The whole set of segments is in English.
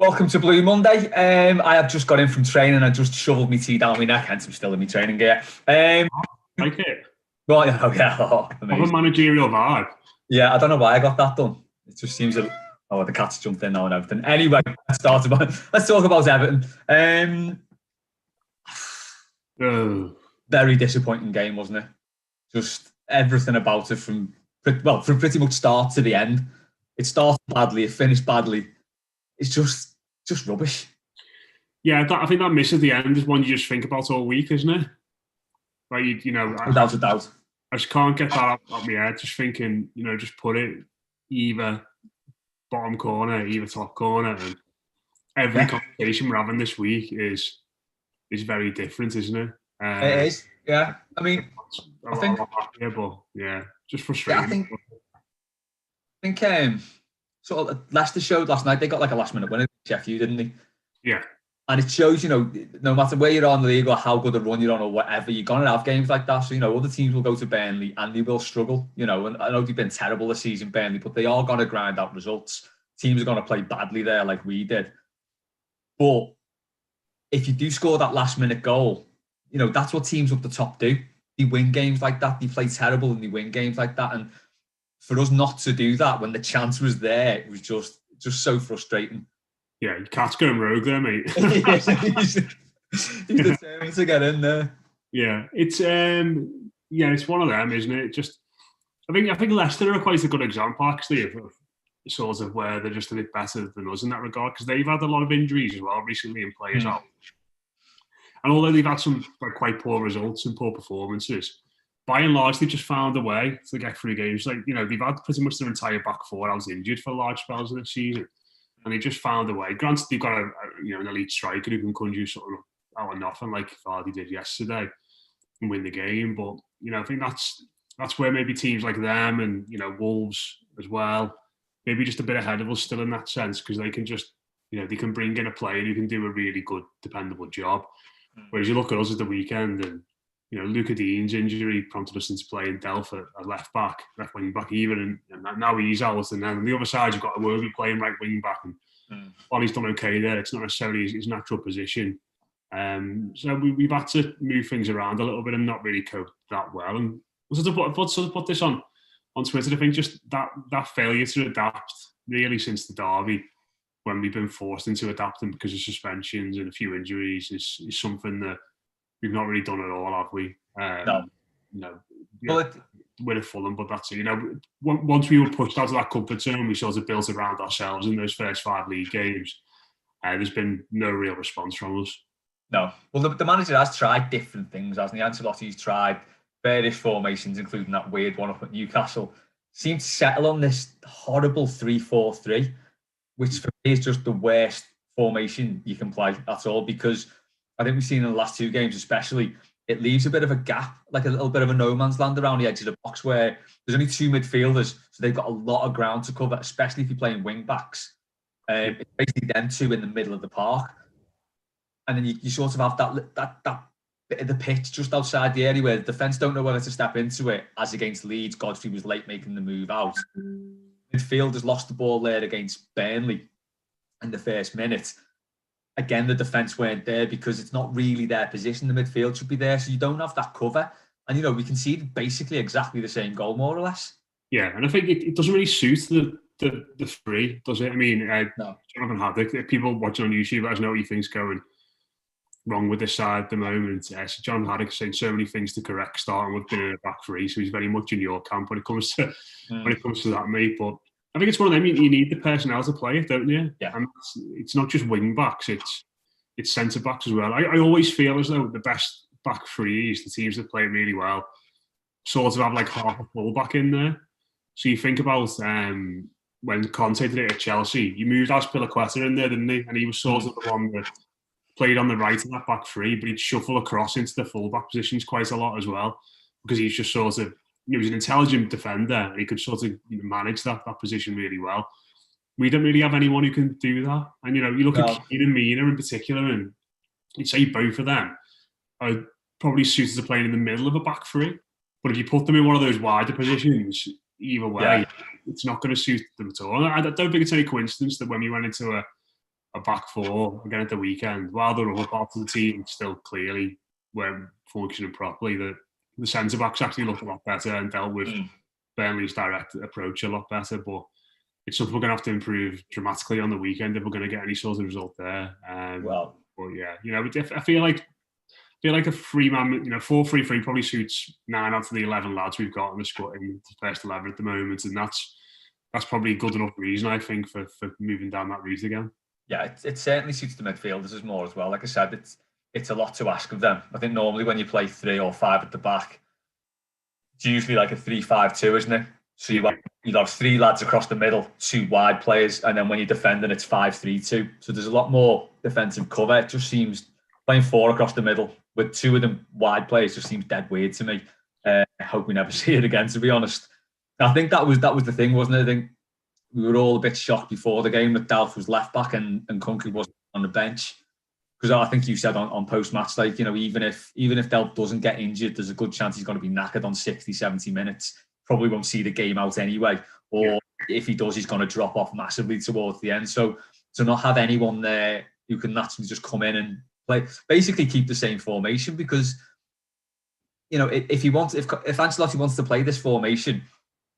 Welcome to Blue Monday. I have just got in from training. I just shoveled my tea down my neck, hence I'm still in my training gear. Like it. Well, Have a managerial vibe. Yeah, I don't know why I got that done. It just seems that the cat's jumped in now and everything. Anyway, let's talk about Everton. Very disappointing game, wasn't it? Just everything about it from pretty much start to the end. It started badly, it finished badly. It's just rubbish. Yeah, I think that miss at the end is one you just think about all week, isn't it? Like, without a doubt. I just can't get that out of my head. Just thinking, just put it either bottom corner, either top corner. And every conversation we're having this week is very different, isn't it? It is, yeah. I mean, I think, but yeah, just frustrating. I think sort of Leicester showed last night. They got like a last minute winner, Sheffield, didn't they? Yeah. And it shows, no matter where you're on the league or how good a run you're on or whatever, you're going to have games like that. So, other teams will go to Burnley and they will struggle, and I know they've been terrible this season, Burnley, but they are going to grind out results. Teams are going to play badly there like we did. But if you do score that last minute goal, that's what teams up the top do. They win games like that. They play terrible and they win games like that. And for us not to do that when the chance was there, it was just so frustrating. Yeah, Cat's going rogue there, mate. he's determined to get in there. Yeah, it's one of them, isn't it? Just, I think Leicester are quite a good example, actually, of sort of where they're just a bit better than us in that regard, because they've had a lot of injuries as well recently and players out. And although they've had some quite poor results and poor performances, by and large, they've just found a way to get through games. Like, they've had pretty much their entire back four out injured for large spells of the season. And they just found a way. Granted, they've got an elite striker who can conjure sort of out of nothing, like Vardy did yesterday, and win the game. But I think that's where maybe teams like them and Wolves as well, maybe just a bit ahead of us still in that sense, because they can just they can bring in a player who can do a really good, dependable job. Whereas you look at us at the weekend and Luca Dean's injury prompted us into playing Delph at left wing back even, and now he's out. And then on the other side, you've got Iwobi playing right wing back. And while he's done okay there, it's not necessarily his natural position. So we've had to move things around a little bit and not really cope that well. And put this on Twitter, I think just that failure to adapt really since the derby, when we've been forced into adapting because of suspensions and a few injuries, is something that we've not really done at all, have we? No. We're at Fulham, but that's it. Once we were pushed out of that comfort zone, we sort of built around ourselves in those first 5 league games. There's been no real response from us. No. Well, the manager has tried different things, hasn't he? Ancelotti's tried various formations, including that weird one up at Newcastle. Seemed to settle on this horrible 3-4-3, which for me is just the worst formation you can play at all, because I think we've seen in the last 2 games especially, it leaves a bit of a gap, like a little bit of a no man's land around the edge of the box where there's only 2 midfielders, so they've got a lot of ground to cover, especially if you're playing wing backs. It's basically them 2 in the middle of the park. And then you sort of have that bit of the pitch just outside the area where the defence don't know whether to step into it, as against Leeds. Godfrey was late making the move out. Midfielders lost the ball there against Burnley in the first minute. Again, the defence weren't there because it's not really their position. The midfield should be there, so you don't have that cover. And, we conceded basically exactly the same goal, more or less. Yeah, and I think it doesn't really suit the three, does it? I mean, no. Jonathan Haddock, people watching on YouTube, let us know what you think's going wrong with this side at the moment. So John Haddock saying so many things to correct, starting with being in a back three, so he's very much in your camp when it comes to that, mate. But I think it's one of them. You need the personnel to play it, don't you? Yeah. And it's not just wing backs; it's centre backs as well. I always feel as though the best back threes, the teams that play it really well, sort of have like half a full back in there. So you think about when Conte did it at Chelsea, you moved Azpilicueta in there, didn't he? And he was sort of the one that played on the right in that back three, but he'd shuffle across into the full back positions quite a lot as well, because he's just sort of, he was an intelligent defender and he could sort of manage that position really well. We don't really have anyone who can do that. And, you look at Keane and Mina in particular, and you'd say both of them are probably suited to playing in the middle of a back three. But if you put them in one of those wider positions, either way, it's not going to suit them at all. I don't think it's any coincidence that when we went into a back four again at the weekend, while the other parts of the team still clearly weren't functioning properly, the centre backs actually looked a lot better and dealt with Burnley's direct approach a lot better. But it's something we're going to have to improve dramatically on the weekend if we're going to get any sort of result there. But yeah, I feel like a 3-man, 4-3-3 probably suits 9 out of the 11 lads we've got in the squad in the first 11 at the moment, and that's probably a good enough reason, I think, for moving down that route again. Yeah, it certainly suits the midfielders as more as well. Like I said, it's a lot to ask of them. I think normally when you play 3 or 5 at the back, it's usually like a 3-5-2, isn't it? So you'd have 3 lads across the middle, 2 wide players, and then when you're defending, it's 5-3-2. So there's a lot more defensive cover. It just seems playing 4 across the middle with 2 of them wide players just seems dead weird to me. I hope we never see it again, to be honest. I think that was the thing, wasn't it? I think we were all a bit shocked before the game that Delph was left back and Kunku wasn't on the bench. Because I think you said on post-match, like, even if Delph doesn't get injured, there's a good chance he's going to be knackered on 60, 70 minutes. Probably won't see the game out anyway. Or if he does, he's going to drop off massively towards the end. So to not have anyone there who can naturally just come in and play, basically keep the same formation, because, if Ancelotti wants to play this formation,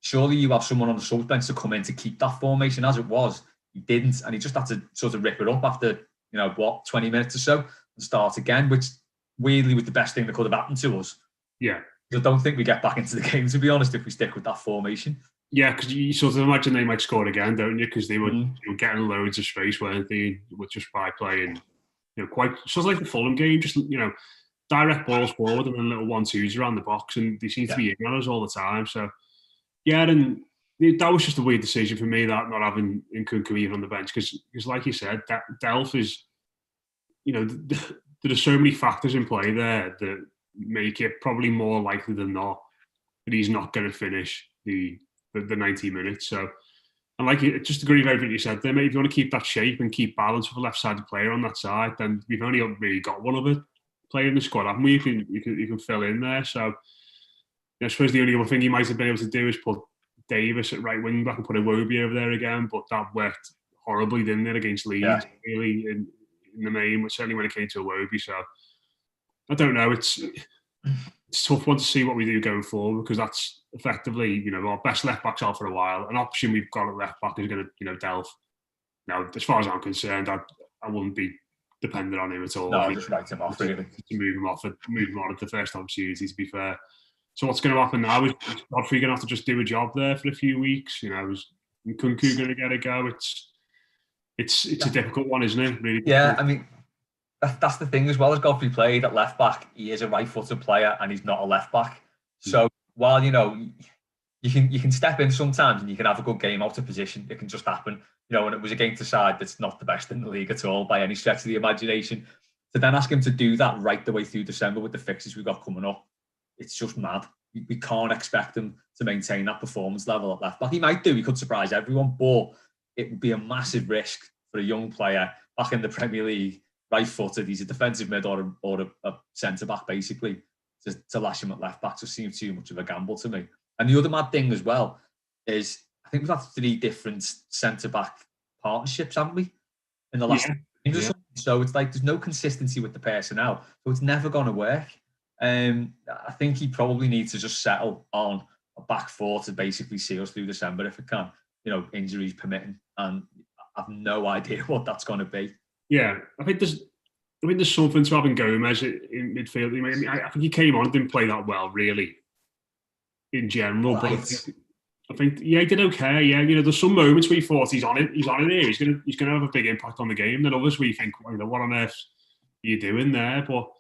surely you have someone on the sub bench to come in to keep that formation. As it was, he didn't, and he just had to sort of rip it up after 20 minutes or so and start again, which weirdly was the best thing that could have happened to us. Yeah. I don't think we get back into the game, to be honest, if we stick with that formation. Yeah, because you sort of imagine they might score again, don't you? Because they were getting loads of space, weren't they? Just by playing, quite sort of like the Fulham game, just direct balls forward and then little 1-2s around the box, and they seem to be in on us all the time. So yeah, and that was just a weird decision for me, that not having Nkunku even on the bench, because like you said, that Delph is, there are so many factors in play there that make it probably more likely than not that he's not going to finish the 90 minutes. So, and like, just agree with everything you said there, mate. If you want to keep that shape and keep balance with a left-sided player on that side, then we've only really got one of it playing in the squad, haven't we? You can fill in there. So, I suppose the only other thing you might have been able to do is put Davis at right wing back and put Iwobi over there again, but that worked horribly, didn't it, against Leeds, really, in the main, certainly when it came to Iwobi. So, I don't know. It's a tough one to see what we do going forward, because that's effectively, our best left backs are for a while. An option we've got at left back is going to, Delph. Now, as far as I'm concerned, I wouldn't be dependent on him at all. No, just write him off, really. To move him on at the first opportunity, to be fair. So what's going to happen now is Godfrey going to have to just do a job there for a few weeks. Is Nkunku going to get a go? It's a difficult one, isn't it? Really. Yeah, I mean, that's the thing as well. As Godfrey played at left back, he is a right-footed player and he's not a left back. So while you can step in sometimes and you can have a good game out of position, it can just happen. And it was against a side that's not the best in the league at all by any stretch of the imagination. To then ask him to do that right the way through December with the fixtures we've got coming up, it's just mad. We can't expect him to maintain that performance level at left back. He might do. He could surprise everyone, but it would be a massive risk for a young player back in the Premier League, right-footed. He's a defensive mid or a centre-back, basically, to lash him at left-back. Just seems too much of a gamble to me. And the other mad thing as well is, I think we've had 3 different centre-back partnerships, haven't we, in the last games or something? So it's like there's no consistency with the personnel. So it's never going to work. I think he probably needs to just settle on a back 4 to basically see us through December if it can, injuries permitting. And I have no idea what that's going to be. Yeah, I think there's something to having Gomez in midfield. I think he came on and didn't play that well, really, in general. Right. But I think he did okay. Yeah, there's some moments where he thought he's on it here. He's gonna have a big impact on the game. Then others we think, what on earth are you doing there? But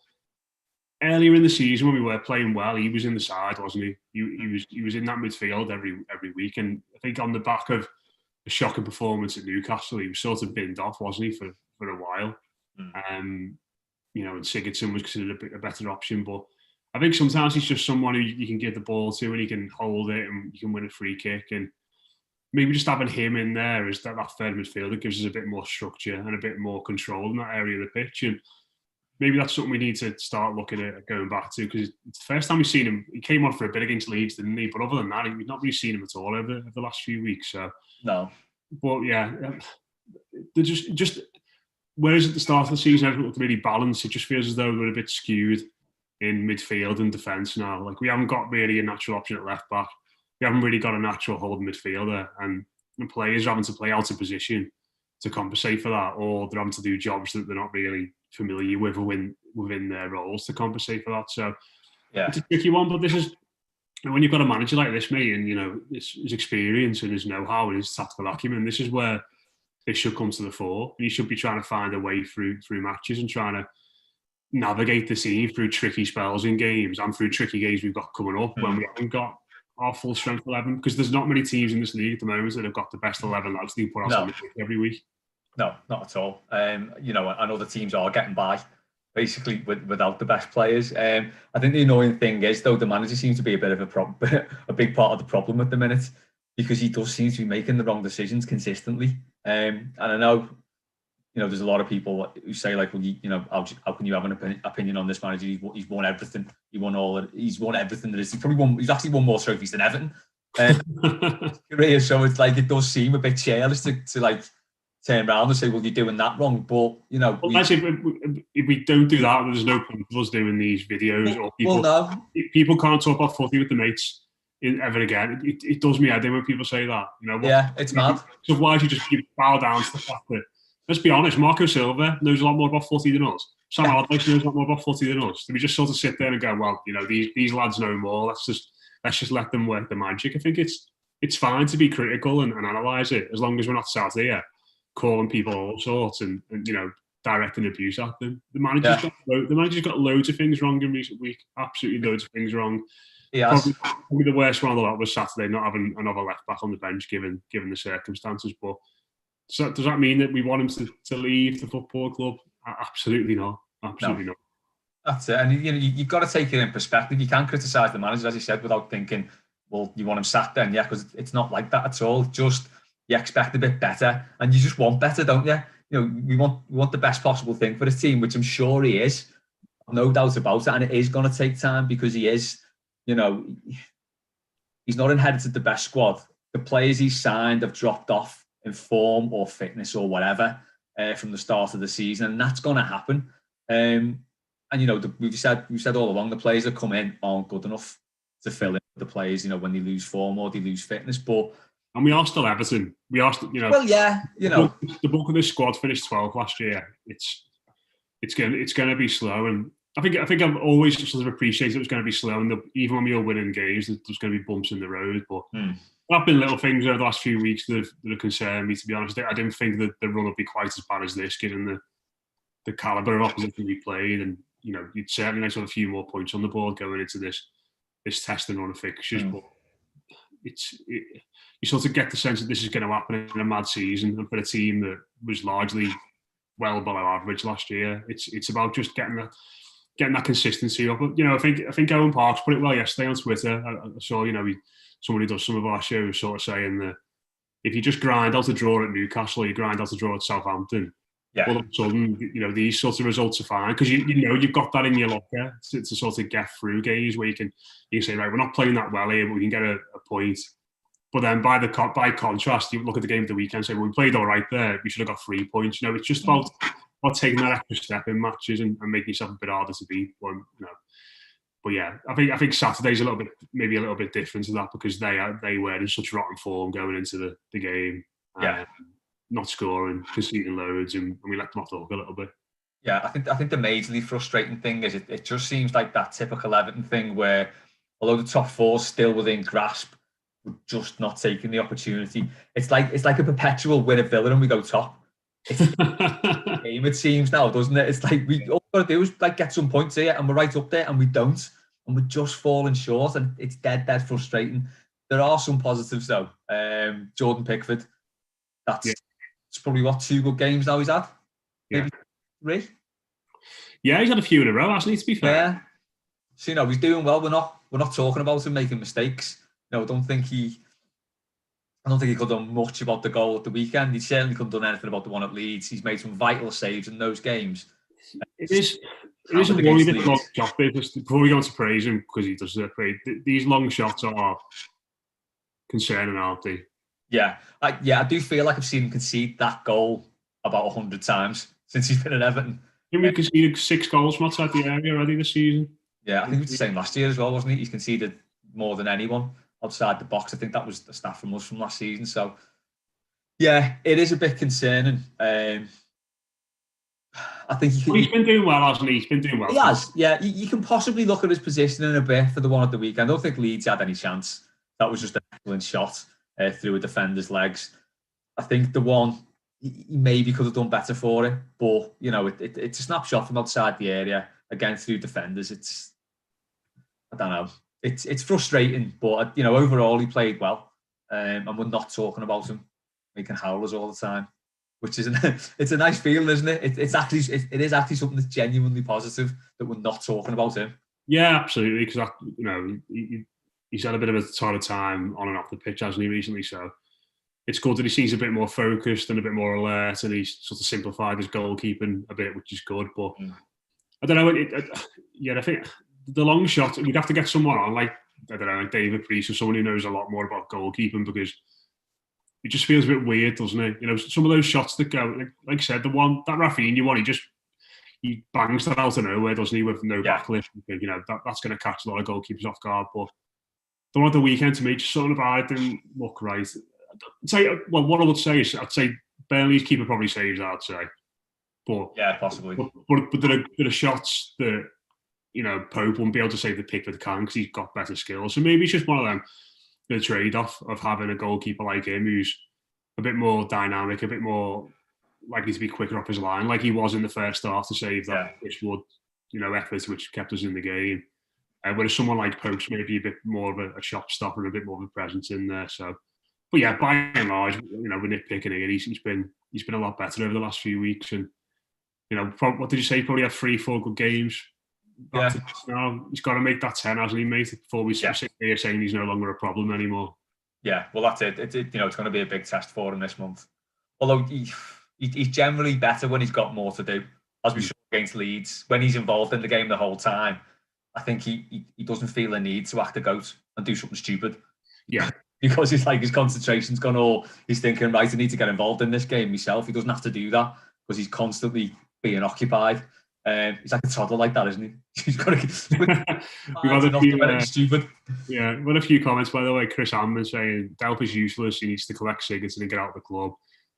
earlier in the season when we were playing well, he was in the side, wasn't he? He was in that midfield every week, and I think on the back of a shocking performance at Newcastle, he was sort of binned off, wasn't he, for a while. And Sigurdsson was considered a better option, but I think sometimes he's just someone who you can give the ball to and he can hold it and you can win a free kick, and maybe just having him in there as that third midfielder gives us a bit more structure and a bit more control in that area of the pitch. And maybe that's something we need to start looking at going back to, because it's the first time we've seen him. He came on for a bit against Leeds, didn't he? But other than that, we've not really seen him at all over the last few weeks. So no. But yeah, they're just whereas at the start of the season everything looked really balanced, it just feels as though we're a bit skewed in midfield and defence now. Like we haven't got really a natural option at left back. We haven't really got a natural holding midfielder, and the players are having to play out of position to compensate for that, or they're having to do jobs that they're not really familiar with within their roles to compensate for that. So it's a tricky one, but this is when you've got a manager like this, mate, and his experience and his know-how and his tactical acumen, this is where this should come to the fore. And he should be trying to find a way through matches and trying to navigate the scene through tricky spells in games and through tricky games we've got coming up when we haven't got our full strength 11, because there's not many teams in this league at the moment that have got the best 11 lads they put out every week. No, not at all. And other teams are getting by basically without the best players. I think the annoying thing is, though, the manager seems to be a bit of a big part of the problem at the minute, because he does seem to be making the wrong decisions consistently. And I know, there's a lot of people who say, like, well, how can you have an opinion on this manager? He's won everything. He's won everything there is. He's actually won more trophies than Everton. Career, so it's like it does seem a bit churlish to like turn around and say, well, you're doing that wrong. But if we don't do that, there's no point of us doing these videos. Or people can't talk about footy with the mates ever again. It does me head in when people say that. It's mad. So why do you just bow down to the fact that, let's be honest, Marco Silva knows a lot more about footy than us. Sam Allardyce knows a lot more about footy than us. Do we just sort of sit there and go, well, these lads know more. Let's just let them work the magic. I think it's fine to be critical and analyse it, as long as we're not sat here calling people all sorts and directing abuse at them. The manager's got loads of things wrong in recent week. Absolutely loads of things wrong. Yes. Probably the worst one of the lot was Saturday, not having another left back on the bench given the circumstances. But so does that mean that we want him to leave the football club? Absolutely not. Absolutely not. That's it. And you've got to take it in perspective. You can't criticise the manager, as you said, without thinking, well, you want him sacked then, because it's not like that at all. Just you expect a bit better, and you just want better, don't you? We want the best possible thing for the team, which I'm sure he is, no doubt about it. And it is going to take time, because he is, he's not inherited the best squad. The players he's signed have dropped off in form or fitness or whatever from the start of the season, and that's going to happen. And we've said all along, the players that come in aren't good enough to fill in the players, when they lose form or they lose fitness. And we are still Everton. We are still, Well, yeah, the bulk of this squad finished 12th last year. It's going to be slow, and I think I've always sort of appreciated it was going to be slow, and even when we were winning games, there's going to be bumps in the road. But there have been little things over the last few weeks that have concerned me. To be honest, I didn't think that the run would be quite as bad as this, given the calibre of opposition we played, and you'd certainly like to have a few more points on the board going into this testing run of fixtures. But you sort of get the sense that this is going to happen in a mad season, and for a team that was largely well below average last year, it's about just getting that consistency up. I think Owen Parks put it well yesterday on Twitter. I saw somebody does some of our shows sort of saying that if you just grind out a draw at Newcastle, or you grind out a draw at Southampton, all of a sudden these sorts of results are fine, because you've got that in your locker to sort of get through games where you can say, right, we're not playing that well here, but we can get a point. But then by contrast, you look at the game of the weekend and say, well, we played all right there, we should have got 3 points. It's just about taking that extra step in matches and making yourself a bit harder to beat. But yeah, I think Saturday's maybe a little bit different to that, because they were in such rotten form going into the game. Not scoring, conceding loads, and we let them off the hook a little bit. Yeah, I think the majorly frustrating thing is it just seems like that typical Everton thing where, although the top four's still within grasp, we're just not taking the opportunity. It's like a perpetual win at Villa and we go top. It's a game, it seems now, doesn't it? It's like all we've got to do is like get some points here, and we're right up there, and we don't, and we're just falling short, and it's dead frustrating. There are some positives though. Jordan Pickford, it's probably 2 good games now he's had, maybe 3. Yeah, he's had a few in a row, hasn't he? To be fair, yeah. So he's doing well. We're not talking about him making mistakes. I don't think he could have done much about the goal at the weekend. He certainly couldn't have done anything about the one at Leeds. He's made some vital saves in those games. It is a worry that long shot business. Before we go on to praise him, because he does praise, these long shots are concerning, aren't they? Yeah, I do feel like I've seen him concede that goal about 100 times, since he's been at Everton. I think we conceded 6 goals from outside the area already this season. Yeah, I think it was the same last year as well, wasn't he? He's conceded more than anyone outside the box. I think that was the stat from us from last season. So, yeah, it is a bit concerning. I think he's been doing well, hasn't he? He's been doing well. He has, yeah. You can possibly look at his positioning a bit for the one at the weekend. I don't think Leeds had any chance. That was just an excellent shot through a defender's legs. I think the one, he maybe could have done better for it, but, you know, it's a snapshot from outside the area, again, through defenders. I don't know. It's frustrating, but, you know, overall he played well, and we're not talking about him making howlers all the time, which is it's a nice feeling, isn't it? It is actually something that's genuinely positive that we're not talking about him. Yeah, absolutely, because, you know, he's had a bit of a sort time on and off the pitch, hasn't he, recently? So it's good that he seems a bit more focused and a bit more alert, and he's sort of simplified his goalkeeping a bit, which is good. But I don't know. I think the long shot, we'd have to get someone on, like, I don't know, like David Priest or someone who knows a lot more about goalkeeping, because it just feels a bit weird, doesn't it? You know, some of those shots that go, like I said, that Rafinha one, he bangs that out of nowhere, doesn't he, with no backlift. You know, that's going to catch a lot of goalkeepers off guard. But the one at the weekend, to me, just something about it didn't look right. What I would say is, I'd say Burnley's keeper probably saves, I'd say. But yeah, possibly. But there are shots that, you know, Pope won't be able to save the Pickford can, because he's got better skills. So maybe it's just one of them, the trade-off of having a goalkeeper like him who's a bit more dynamic, a bit more likely to be quicker up his line, like he was in the first half to save that Ishwood, you know, effort which kept us in the game. Whereas someone like Pope's maybe a bit more of a shot stopper and a bit more of a presence in there. So, but yeah, by and large, you know, we're nitpicking here. He's been a lot better over the last few weeks, and, you know, what did you say? Probably had 3-4 good games. Yeah. Now he's got to make that 10, hasn't he, mate? Before we sit here saying he's no longer a problem anymore. Yeah, well, that's it. You know, it's going to be a big test for him this month. Although he's generally better when he's got more to do, as we saw against Leeds. When he's involved in the game the whole time, I think he doesn't feel a need to act a goat and do something stupid. Yeah. Because it's like his concentration's gone all, he's thinking, right, I need to get involved in this game myself. He doesn't have to do that because he's constantly being occupied. He's like a toddler like that, isn't he? He's got to we've had a few, stupid. Yeah, we've had a few comments, by the way. Chris Amman saying Delp is useless. He needs to collect cigarettes and get out of the club.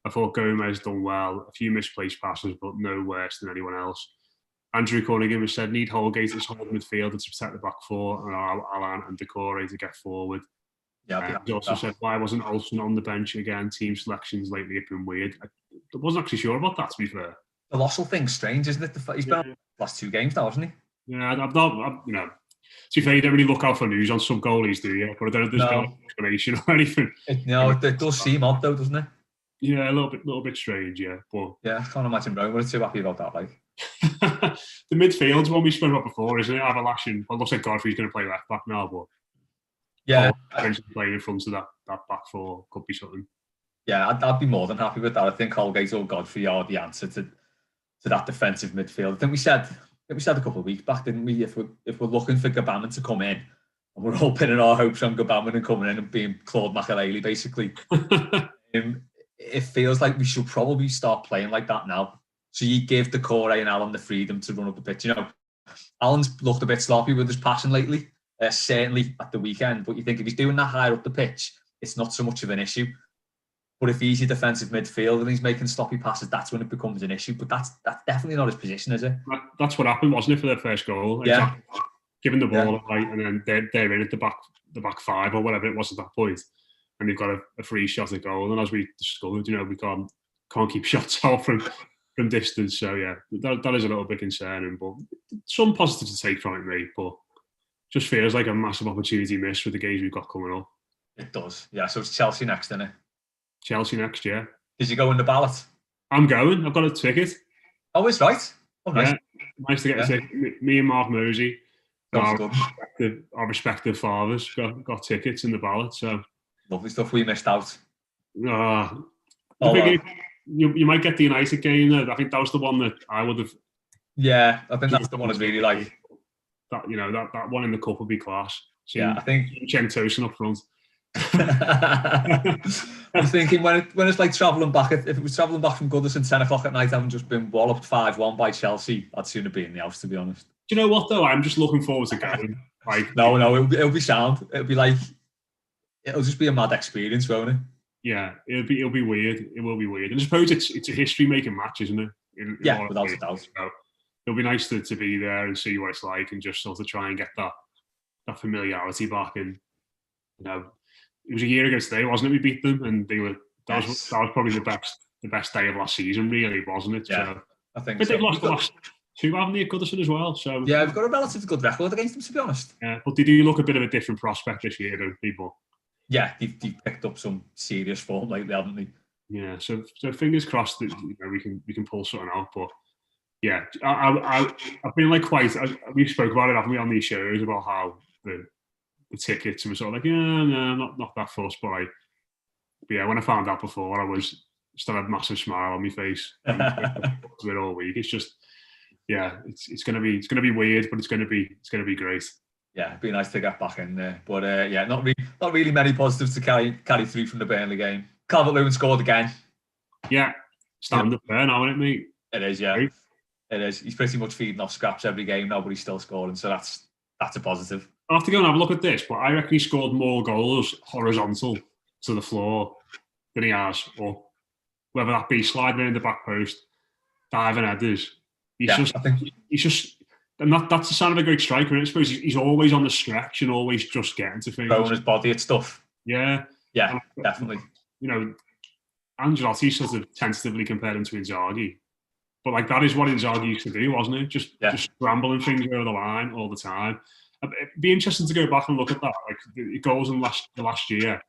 I thought Gomez done well. A few misplaced passes, but no worse than anyone else. Andrew Cunningham has said need Holgate as holding midfielder to protect the back four, and Alan and Decore to get forward. Yeah, he also said, why wasn't Olsen on the bench again? Team selections lately have been weird. I wasn't actually sure about that, to be fair. The Lossell thing's strange, isn't it? He's been on the last 2 games now, hasn't he? Yeah, you know, to be fair, you don't really look out for news on some goalies, do you? But I don't know if there's no explanation or anything. It does seem odd, though, doesn't it? Yeah, a little bit strange, yeah. But yeah, I can't imagine Rome were too happy about that, like. The midfield's one we spoke about before, isn't it? Avalanche, well, looks like Godfrey's going to play left back now, but yeah, playing in front of that back four could be something. Yeah, I'd be more than happy with that. I think Holgate or Godfrey are the answer to that defensive midfield. I think we said a couple of weeks back, didn't we? If we're looking for Gbamin to come in, and we're all pinning our hopes on Gbamin and coming in and being Claude Makelele, basically, it feels like we should probably start playing like that now. So you give Decore and Alan the freedom to run up the pitch. You know, Alan's looked a bit sloppy with his passing lately, certainly at the weekend. But you think if he's doing that higher up the pitch, it's not so much of an issue. But if he's a defensive midfield and he's making sloppy passes, that's when it becomes an issue. But that's definitely not his position, is it? That's what happened, wasn't it, for their first goal? Yeah. Exactly. Giving the ball away, and then they're in at the back 5 or whatever it was at that point, and they've got a free shot at goal. And as we discovered, you know, we can't keep shots off from distance. So yeah, that is a little bit concerning. But some positives to take from it, mate. But just feels like a massive opportunity missed with the games we've got coming up. It does. Yeah. So it's Chelsea next, isn't it? Chelsea next, yeah. Did you go in the ballot? I'm going. I've got a ticket. Oh, it's right. Oh, nice. Yeah, nice to get a ticket. Me and Mark Mosey, our respective fathers, got tickets in the ballot. So lovely stuff. We missed out. You might get the United game though. I think that was the one that I would have. Yeah, I think that's the one I'd really like. That, you know, that one in the cup would be class. Yeah, I think Chen Tosin up front. I'm thinking when it's like travelling back, if it was travelling back from Goodison 10 o'clock at night, having just been walloped 5-1 by Chelsea, I'd sooner be in the house, to be honest. Do you know what though? I'm just looking forward to going. Like, no, it'll be sound. It'll be like, it'll just be a mad experience, won't it? Yeah, it'll be weird. It will be weird. And I suppose it's a history making match, isn't it? Yeah, without a doubt. So it'll be nice to be there and see what it's like, and just sort of try and get that familiarity back. And you know, it was a year ago today, wasn't it? We beat them, and that was probably the best day of last season, really, wasn't it? Yeah, so, I think. But they've lost the last two, haven't they, at Goodison as well? So yeah, we've got a relatively good record against them, to be honest. Yeah, but they do look a bit of a different prospect this year, don't people? Yeah, they've picked up some serious form lately, haven't they? Yeah, so fingers crossed that we can pull something out. But yeah, I've been like we spoke about it, haven't we, on these shows about how the tickets were sort of like, yeah, no, not that fussed. But yeah, when I found out before, I still had a massive smile on my face. It all week. It's just, yeah, it's gonna be weird, but it's gonna be great. Yeah, it'd be nice to get back in there. But yeah, not really many positives to carry through from the Burnley game. Calvert-Lewin scored again. Yeah, stand up there now, isn't it, mate? It is, yeah. Right. It is. He's pretty much feeding off scraps every game now, but he's still scoring, so that's a positive. I'll have to go and have a look at this, but I reckon he scored more goals horizontal to the floor than he has up. Whether that be sliding in the back post, diving headers. He's just and that's the sign of a great striker. I suppose he's always on the stretch and always just getting to things. Throwing his body at stuff. Yeah. Yeah, definitely. You know, Ancelotti sort of tentatively compared him to Inzaghi. But like that is what Inzaghi used to do, wasn't it? Just scrambling things over the line all the time. It'd be interesting to go back and look at that, like the goals in the last year.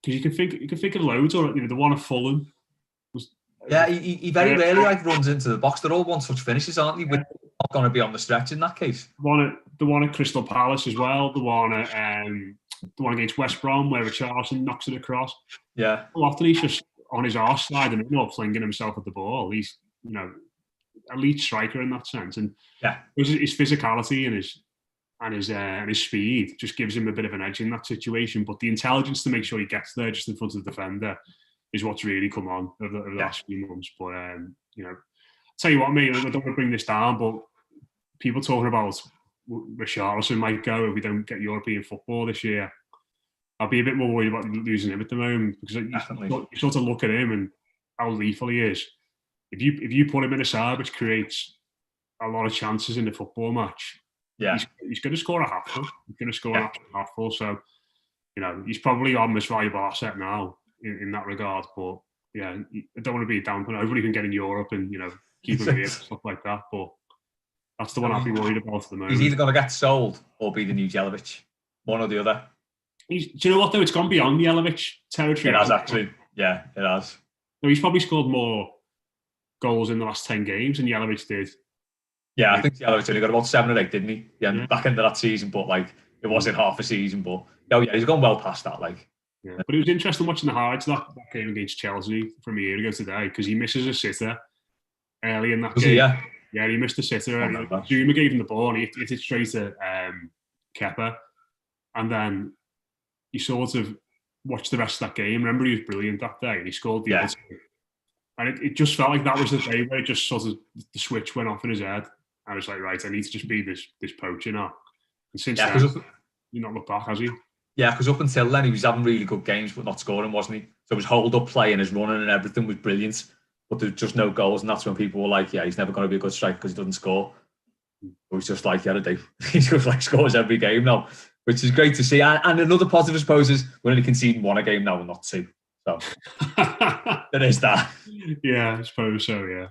Because you can think of loads, or the one of Fulham. He very rarely runs into the box. They're all one-touch finishes, aren't they? We're not going to be on the stretch in that case. The one at Crystal Palace as well. The one against West Brom where Richarlison knocks it across. Yeah. Well, often he's just on his arse sliding in or flinging himself at the ball. He's elite striker in that sense, and his physicality and his speed just gives him a bit of an edge in that situation. But the intelligence to make sure he gets there just in front of the defender is what's really come on over the last few months. But tell you what, mate, I don't want to bring this down, but people talking about Richarlison might go if we don't get European football this year. I'll be a bit more worried about losing him at the moment, because you sort of look at him and how lethal he is. If you put him in a side which creates a lot of chances in the football match, he's going to score a hatful. He's going to score an absolute hatful. So, he's probably our most valuable asset now in that regard. But yeah, I don't want to be a damper. Hopefully, he can get in Europe and keep him here and stuff like that. But that's the one I'd be worried about at the moment. He's either going to get sold or be the new Jelavic, one or the other. Do you know what though? It's gone beyond the Jelavic territory. It has actually. Yeah, it has. No, he's probably scored more goals in the last 10 games than Jelavic did. Yeah, I think Jelavic only got about 7 or 8, didn't he? Yeah, back into that season, but it wasn't half a season. But he's gone well past that. Yeah, but it was interesting watching the highlights of that game against Chelsea from a year ago today, because he misses a sitter early in that game. Yeah, he missed a sitter. Zuma gave him the ball and he hit it straight to Kepa. And then he sort of watched the rest of that game. Remember, he was brilliant that day and he scored the other two. And it just felt like that was the day where it just sort of the switch went off in his head. I was like, right, I need to just be this poacher now. And since then, he's not looked back, has he? Yeah, because up until then, he was having really good games, but not scoring, wasn't he? So his hold-up play and his running and everything was brilliant, but there's just no goals, and that's when people were like, yeah, he's never going to be a good striker because he doesn't score. But he's just like the other day. He just scores every game now, which is great to see. And another positive, I suppose, is we're only conceding 1 a game now and not 2. So there is that. Yeah, I suppose so, yeah.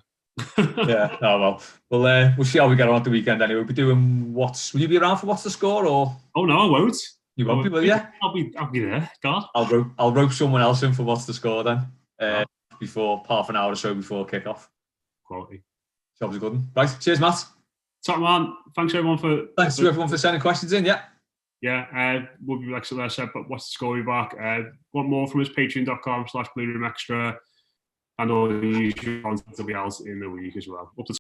Yeah, we'll see how we get on at the weekend anyway. We'll be doing will you be around for What's the Score, or? Oh no, I won't. You won't be, will you? I'll be there. God. I'll rope someone else in for What's the Score then, before half an hour or so before kick-off. Quality. Job's a good one. Right, cheers, Matt. Top man. Thanks everyone for sending questions in. Yeah, we'll be like I said, but What's the Score? We'll be back. Want more from us? Patreon.com/Blue Room Extra, and all the usual content will be out in the week as well. Up to